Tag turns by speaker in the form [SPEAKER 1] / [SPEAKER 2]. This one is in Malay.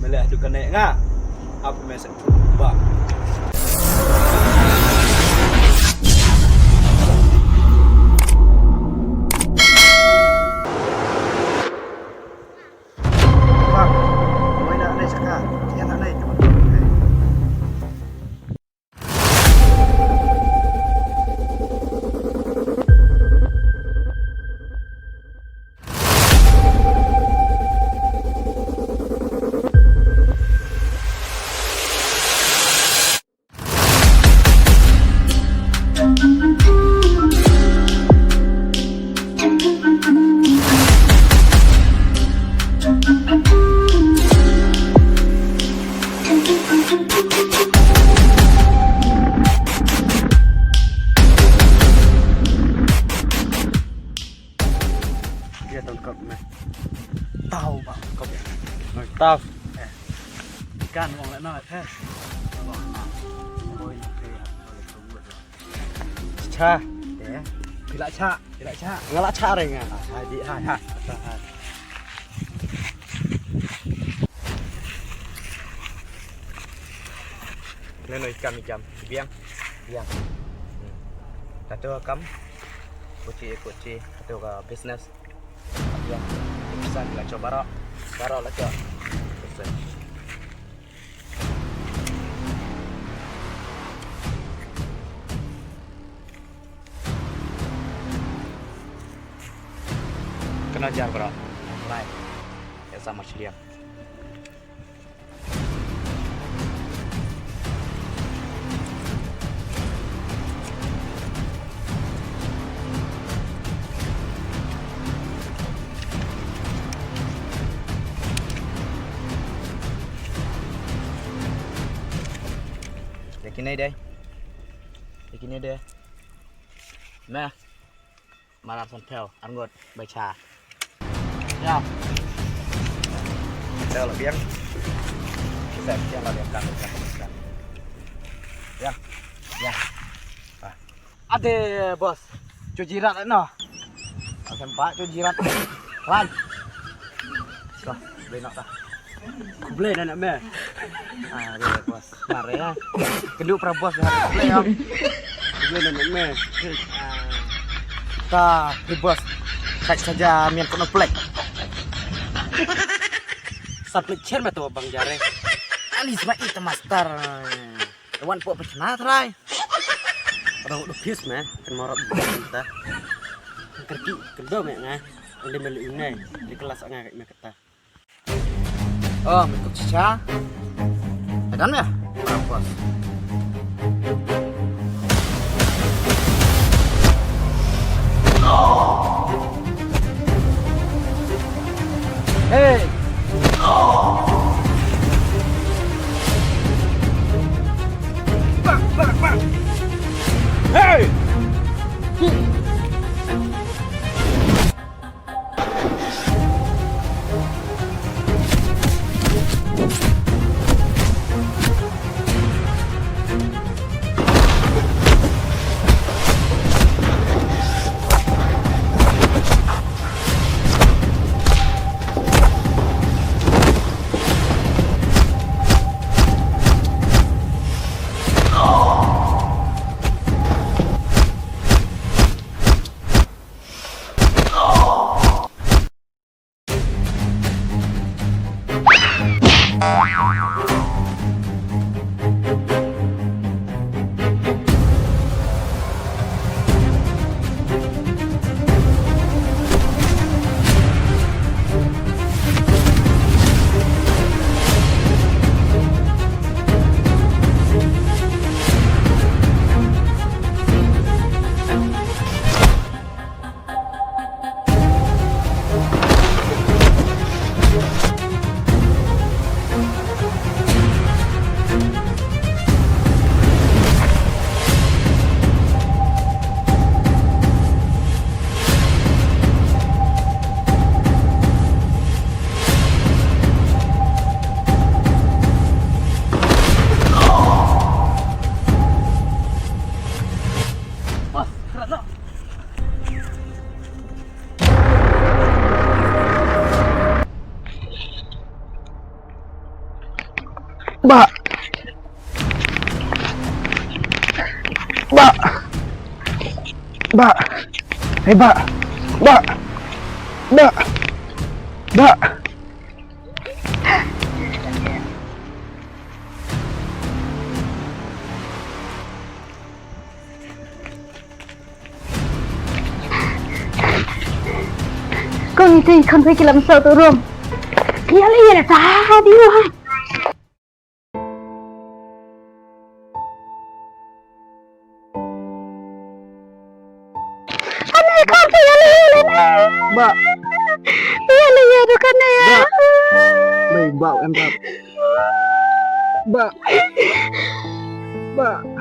[SPEAKER 1] Melih du kanek ngah. Apa mesej ba. Dia tangkap meh. Tahu bang, kau ya. Tahu. Ikan wong lek nak eh. Cha, ya. Bila cha, ngalak cha ring ah. Haji ha. Nên ikan biang. Satu kam kuci satu ke bisnes. Ya, bisa lah coba barok lah cak. Kena jar bro, lain. Ya sama sedia. Kini đây. Nè. Mà làm phần theo ăn ngọt bài trà. Nha. Theo là biếng. Xem là điểm cắn. Ya. Ade bos. Cu jirat no. Sempat cu jirat. Lan. Kau boleh nak tak? Boleh nak me. Dia bos. Mari ya. Kedua para bos boleh ya. Boleh nak me. Ta, bos. Kac saja mian kono plek. Sampai cer tu bang jare. Alis mai itu master. Wan po pecna trai. Orang udah pis meh, kan marot kita. Kerti kedua meh ngah. Ande melu ini di kelas ngah kayak meh kata. Oh, ikut cica. Edan ya? Bos. Hey. Bang. Hey.
[SPEAKER 2] Mbak. Mbak. Mbak. Hei, Mbak. Mbak. Mbak. Mbak.
[SPEAKER 3] Con nghĩ thì không thấy cái làm sao tôi rôm. Kia lấy là ta đi rồi. Anh ơi con thì lấy nè.
[SPEAKER 2] Mbak.
[SPEAKER 3] Lấy được con này à.
[SPEAKER 2] Baik, Mbak, em Mbak. Mbak. Mbak.